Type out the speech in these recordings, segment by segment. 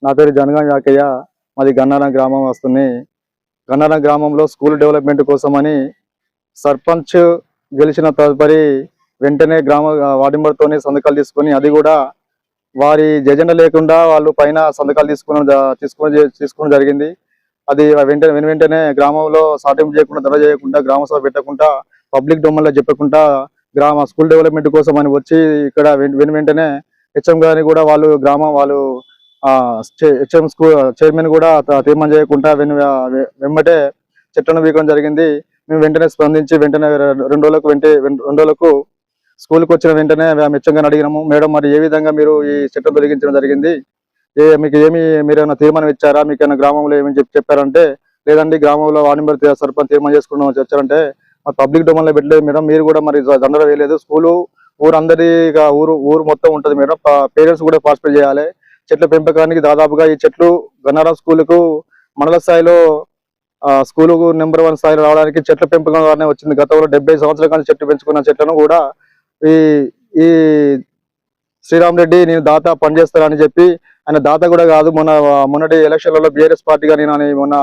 నా పేరు జనగాం యాకయ్య. మాది గన్నారం గ్రామం వస్తుంది. గన్నారం గ్రామంలో స్కూల్ డెవలప్మెంట్ కోసమని సర్పంచ్ గెలిచిన తదుపరి వెంటనే వార్డు మెంబర్తోనే సంతకాలు తీసుకొని, అది కూడా వారి జెండా లేకుండా వాళ్ళు పైన సంతకాలు తీసుకోవడం జరిగింది. అది వెంటనే గ్రామంలో సాటింపు చేయకుండా, దడ చేయకుండా, గ్రామ సభ పెట్టకుండా, పబ్లిక్ డొమైన్లో చెప్పకుండా స్కూల్ డెవలప్మెంట్ కోసం అని వచ్చి ఇక్కడ వెంటనే హెచ్ఎం గారిని కూడా వాళ్ళు హెచ్ఎం స్కూల్ చైర్మన్ కూడా తీర్మానం చేయకుండా వెంబటే చెట్లను వీకడం జరిగింది. మేము వెంటనే స్పందించి వెంటనే రెండు రోజులకు స్కూల్కి వచ్చిన వెంటనే హెచ్ఎం గారిని అడిగినాము, మేడం మరి ఏ విధంగా మీరు ఈ చెట్లను తొలగించడం జరిగింది, మీకు మీరేమైనా తీర్మానం ఇచ్చారా, మీకు ఏమైనా గ్రామంలో ఏమని చెప్పారంటే, లేదండి గ్రామంలో వార్డు మెంబర్ సర్పంచ్ తీర్మానం చేసుకున్నాం వచ్చారంటే, పబ్లిక్ డొమైన్లో పెట్టలేదు మేడం, మీరు కూడా మరి దండర వేయలేదు, స్కూలు ఊరు మొత్తం ఉంటుంది మేడం, పేరెంట్స్ కూడా పార్టిసిపేట్ చేయాలి. చెట్ల పెంపకానికి దాదాపుగా ఈ చెట్లు గన్నారం స్కూలుకు మండల స్థాయిలో స్కూలుకు నెంబర్ 1 స్థాయిలో రావడానికి చెట్ల పెంపకం ద్వారానే వచ్చింది. గతంలో 70 సంవత్సరాల కానీ చెట్లు పెంచుకున్న చెట్లను కూడా ఈ ఈ శ్రీరామ్ రెడ్డి నేను దాత పనిచేస్తానని చెప్పి, ఆయన దాత కూడా కాదు, మొన్నటి ఎలక్షన్లలో బీఆర్ఎస్ పార్టీగా నేను మొన్న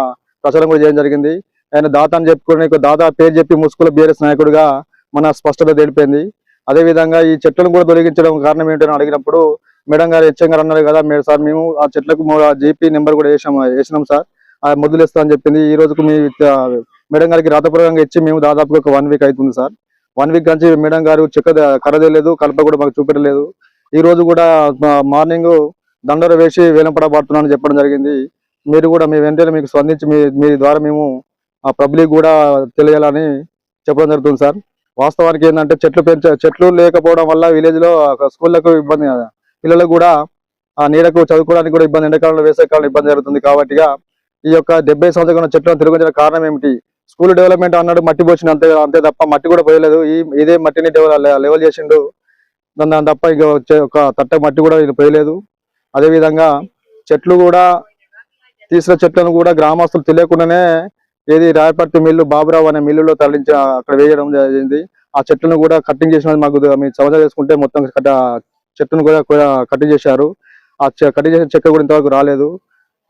ప్రచారం కూడా చేయడం జరిగింది. ఆయన దాత అని చెప్పుకుని దాత పేరు చెప్పి ముసుగులో బీఆర్ఎస్ నాయకుడిగా మన స్పష్టత తెలిపింది. అదేవిధంగా ఈ చెట్లను కూడా తొలగించడం కారణం ఏంటని అడిగినప్పుడు, మేడం గారు హెచ్ఎం గారు అన్నారు కదా సార్, మేము ఆ చెట్లకు జీపీ నెంబర్ కూడా వేసినాం సార్, ఆ మొదలు ఇస్తా అని చెప్పింది. ఈ రోజుకు మేడం గారికి రాతపూర్వకంగా ఇచ్చి మేము దాదాపుగా ఒక 1 వీక్ అవుతుంది సార్. 1 వీక్ నుంచి మేడం గారు కరదేలేదు, కలప కూడా మాకు చూపెట్టలేదు. ఈ రోజు కూడా మార్నింగ్ దండోర వేసి వేలంపడబడుతున్నానని చెప్పడం జరిగింది. మీరు కూడా వెంటనే మీకు స్పందించి మీ ద్వారా మేము ఆ పబ్లిక్ కూడా తెలియాలని చెప్పడం జరుగుతుంది సార్. వాస్తవానికి ఏంటంటే చెట్లు లేకపోవడం వల్ల విలేజ్ లో స్కూళ్లకు ఇబ్బంది, పిల్లలకు కూడా ఆ నీడకు చదువుకోవడానికి కూడా ఇబ్బంది, ఎండాకాలంలో వేసవికాలంలో ఇబ్బంది జరుగుతుంది. కాబట్టి ఈ యొక్క 70 సంవత్సరాల చెట్లను తొలగించిన కారణం ఏమిటి? స్కూల్ డెవలప్మెంట్ అన్నాడు, మట్టి పోసిన అంతే తప్ప మట్టి కూడా పోయలేదు. ఇదే మట్టిని లెవెల్ చేసిండు, దాని తప్ప ఇక ఒక తట్ట మట్టి కూడా పోయలేదు. అదేవిధంగా చెట్లు కూడా తీసిన చెట్లను కూడా గ్రామస్తులు తెలియకుండానే రాయపర్తి మిల్లు బాబురావు అనే మిల్లులో తరలించి అక్కడ వేయడం జరిగింది. ఆ చెట్లను కూడా కట్టింగ్ చేసినది మాకు మీరు సమాచారం చేసుకుంటే మొత్తం చెట్టును కూడా కటింగ్ చేశారు. ఆ కటింగ్ చేసిన చెక్క కూడా ఇంతవరకు రాలేదు.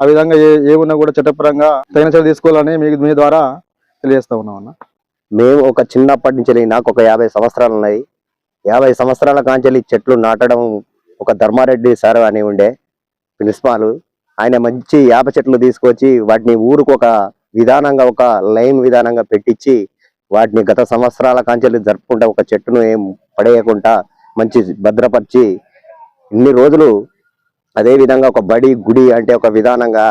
ఆ విధంగా ఏమున్నా కూడా చట్టపరంగా తగిన చర్య తీసుకోవాలని మీ ద్వారా తెలియజేస్తా ఉన్నాం అన్న. మేము ఒక చిన్నప్పటి నుంచి, నాకు ఒక 50 సంవత్సరాలు ఉన్నాయి. 50 సంవత్సరాల కాంచెల్లి చెట్లు నాటడం ఒక ధర్మారెడ్డి సార్ అని ఉండే ప్రిన్సిపాల్, ఆయన మంచి యాప చెట్లు తీసుకొచ్చి వాటిని ఊరుకు ఒక విధానంగా, ఒక లైన్ విధానంగా పెట్టించి వాటిని గత సంవత్సరాల కాంచెల్లి జరుపుకుంటా ఒక చెట్టును ఏం పడేయకుండా మంచి భద్రపరిచి ఇన్ని రోజులు, అదే విధంగా ఒక బడి గుడి అంటే ఒక విధానంగా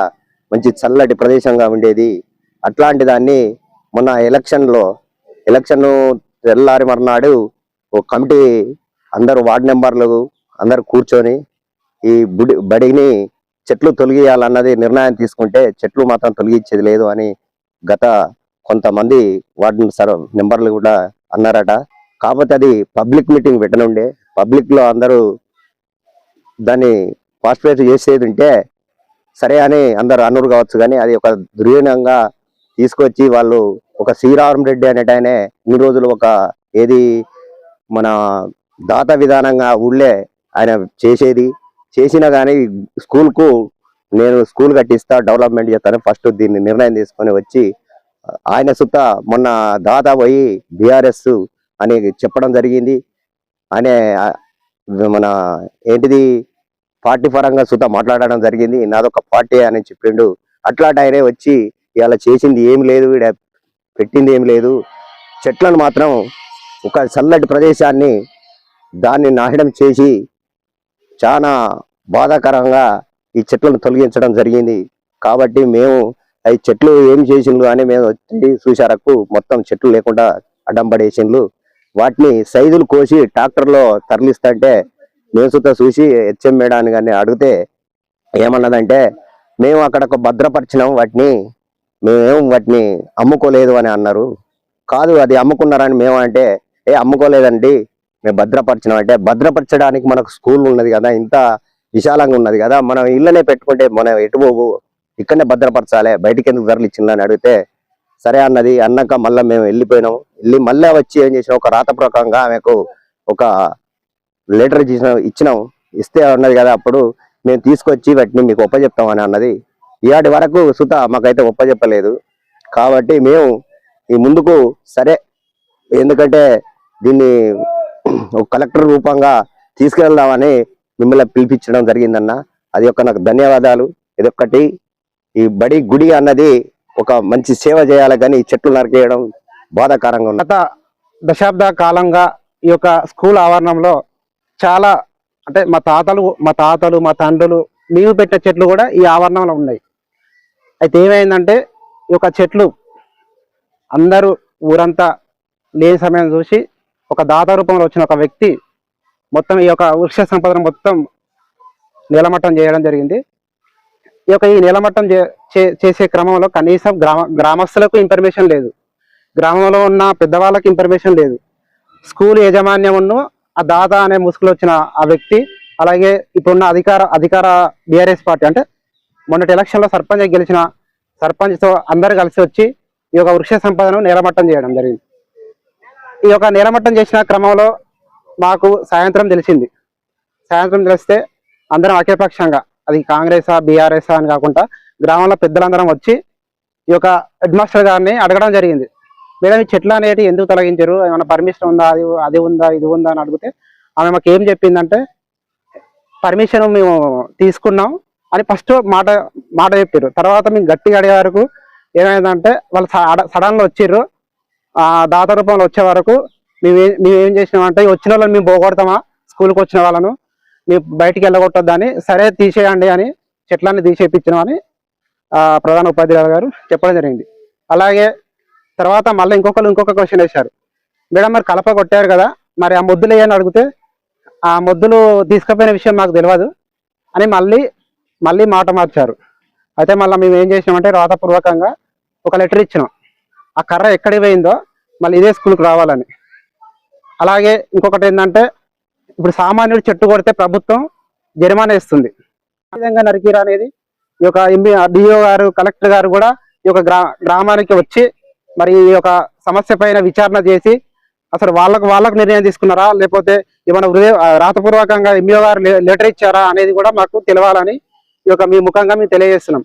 మంచి చల్లటి ప్రదేశంగా ఉండేది. అట్లాంటి దాన్ని మొన్న ఎలక్షన్ తెల్లారి మర్నాడు ఒక కమిటీ అందరూ వార్డు మెంబర్లు అందరు కూర్చొని ఈ బడిని చెట్లు తొలగియాలన్నది నిర్ణయం తీసుకుంటే, చెట్లు మాత్రం తొలగించేది లేదు అని గత కొంతమంది వార్డు మెంబర్లు కూడా అన్నారట. కాకపోతే అది పబ్లిక్ మీటింగ్ పెట్టనుండే, పబ్లిక్ లో అందరూ దాన్ని పార్టిసిపేట్ చేసేది ఉంటే సరే అని అందరు అన్నూరు కావచ్చు, కానీ అది ఒక దుర్వినియోగంగా తీసుకొచ్చి వాళ్ళు ఒక శ్రీరామ్ రెడ్డి అనేటైనే ఇన్ని రోజులు ఒక మన దాత విధానంగా ఊళ్ళే ఆయన చేసినా కానీ నేను స్కూల్ కట్టిస్తా, డెవలప్మెంట్ చేస్తాను ఫస్ట్ దీన్ని నిర్ణయం తీసుకొని వచ్చి ఆయన సుత మొన్న దాత పోయి బీఆర్ఎస్ అని చెప్పడం జరిగింది. ఆయన మన పార్టీ పరంగా సుత మాట్లాడడం జరిగింది. నాదొక పార్టీ అని చెప్పిండు. అట్లాంటి ఆయనే వచ్చి ఇలా చేసింది ఏమి లేదు, పెట్టింది ఏమి లేదు, చెట్లను మాత్రం ఒక చల్లటి ప్రదేశాన్ని దాన్ని నాశనం చేసి చాలా బాధాకరంగా ఈ చెట్లను తొలగించడం జరిగింది. కాబట్టి మేము అవి చెట్లు ఏం చేసిండ్రు అని మేము వచ్చి చూసారకు మొత్తం చెట్లు లేకుండా అడ్డం పడేసిండ్రు. వాటిని సైజులు కోసి ట్రాక్టర్లో తరలిస్తుంటే మేము సుత చూసి హెచ్ఎం మేడాన్ని కానీ అడిగితే ఏమన్నదంటే, మేము అక్కడ ఒక భద్రపరిచినాం, మేమేం వాటిని అమ్ముకోలేదు అని అన్నారు. కాదు అది అమ్ముకున్నారని మేము అంటే, అమ్ముకోలేదండి మేము భద్రపరిచినాం అంటే, భద్రపరచడానికి మనకు స్కూల్ ఉన్నది కదా, ఇంత విశాలంగా ఉన్నది కదా, మనం ఇళ్ళనే పెట్టుకుంటే మనం ఎటుపోవు, ఇక్కడనే భద్రపరచాలి, బయటికి ఎందుకు ధరలు ఇచ్చిందని అడిగితే సరే అన్నది. అన్నాక మళ్ళీ మేము వెళ్ళి మళ్ళీ వచ్చి ఏం చేసినాం, ఒక రాతపూర్వకంగా ఆమెకు ఒక లెటర్ ఇచ్చినాం. ఇస్తే ఉన్నది కదా, అప్పుడు మేము తీసుకొచ్చి వాటిని మీకు ఒప్పచెప్తామని అన్నది. ఇవాటి వరకు సుత మాకైతే ఒప్పచెప్పలేదు. కాబట్టి మేము ఈ ముందుకు సరే, ఎందుకంటే దీన్ని ఒక కలెక్టర్ రూపంగా తీసుకెళ్దామని మిమ్మల్ని పిలిపించడం జరిగిందన్న. అది ఒక నాకు ధన్యవాదాలు. ఇదొక్కటి, ఈ బడి గుడి అన్నది ఒక మంచి సేవ చేయాలి, కానీ ఈ చెట్లు నరికేయడం బాధాకరంగా ఉంది. గత దశాబ్ద కాలంగా ఈ యొక్క స్కూల్ ఆవరణంలో చాలా, అంటే మా తాతలు మా తండ్రులు మేము పెట్టే చెట్లు కూడా ఈ ఆవరణంలో ఉన్నాయి. అయితే ఏమైందంటే ఈ యొక్క చెట్లు అందరూ ఊరంతా లేని సమయం చూసి ఒక దాత రూపంలో వచ్చిన ఒక వ్యక్తి మొత్తం ఈ యొక్క వృక్ష సంపదను మొత్తం నీలమట్టం చేయడం జరిగింది. ఈ నీలమట్టం చేసే క్రమంలో కనీసం గ్రామస్తులకు ఇన్ఫర్మేషన్ లేదు, గ్రామంలో ఉన్న పెద్దవాళ్ళకి ఇన్ఫర్మేషన్ లేదు. స్కూల్ యాజమాన్యం ఆ దాత అనే ముసుగులో వచ్చిన ఆ వ్యక్తి, అలాగే ఇప్పుడున్న అధికార బీఆర్ఎస్ పార్టీ, అంటే మొన్నటి ఎలక్షన్లో సర్పంచ్ గెలిచిన సర్పంచ్తో అందరు కలిసి వచ్చి ఈ యొక్క వృక్ష సంపదను నీలమట్టం చేయడం జరిగింది. ఈ యొక్క నీలమట్టం చేసిన క్రమంలో మాకు సాయంత్రం తెలిస్తే అందరం అఖిలపక్షంగా, అది కాంగ్రెసా బీఆర్ఎస్ అని కాకుండా గ్రామంలో పెద్దలందరం వచ్చి ఈ యొక్క హెడ్ మాస్టర్ గారిని అడగడం జరిగింది. మేడం, ఈ చెట్లు అనేవి ఎందుకు తొలగించారు, ఏమైనా పర్మిషన్ ఉందా, అది ఉందా ఇది ఉందా అని అడిగితే ఆమె మాకు ఏం చెప్పిందంటే, పర్మిషన్ మేము తీసుకున్నాం అని ఫస్ట్ మాట చెప్పారు. తర్వాత మేము గట్టిగా అడిగే వరకు ఏమైందంటే వాళ్ళు సడన్గా వచ్చిర్రు. దాత రూపంలో వచ్చే వరకు మేము ఏం చేసినామంటే, వచ్చిన వాళ్ళని మేము పోగొడతామా, స్కూల్కి వచ్చిన వాళ్ళను మేము బయటికి వెళ్ళగొట్టొద్దని, సరే తీసేయండి అని చెట్లన్నీ తీసేపించినామని ప్రధాన ఉపాధ్యాయులు గారు చెప్పడం జరిగింది. అలాగే తర్వాత మళ్ళీ ఇంకొక క్వశ్చన్ వేశారు. మేడం, మరి కలప కొట్టారు కదా, మరి ఆ మొద్దులు వేయని అడిగితే ఆ మొద్దులు తీసుకుపోయిన విషయం మాకు తెలియదు అని మళ్ళీ మాట మార్చారు. అయితే మళ్ళీ మేము ఏం చేసినామంటే రాతపూర్వకంగా ఒక లెటర్ ఇచ్చినాం, ఆ కర్ర ఎక్కడికి పోయిందో మళ్ళీ ఇదే స్కూల్కి రావాలని. అలాగే ఇంకొకటి ఏంటంటే, ఇప్పుడు సామాన్యుడు చెట్టు కొడితే ప్రభుత్వం జరిమానా ఇస్తుంది. ఈ విధంగా నరికిరా అనేది ఈ యొక్క డిఓ గారు, కలెక్టర్ గారు కూడా ఈ యొక్క గ్రామానికి వచ్చి మరి ఈ యొక్క సమస్య పైన విచారణ చేసి అసలు వాళ్ళకు నిర్ణయం తీసుకున్నారా, లేకపోతే ఏమైనా రాతపూర్వకంగా ఎంఈఓ గారు లెటర్ ఇచ్చారా అనేది కూడా మాకు తెలవాలని ఈ యొక్క మీ ముఖంగా మేము తెలియజేస్తున్నాం.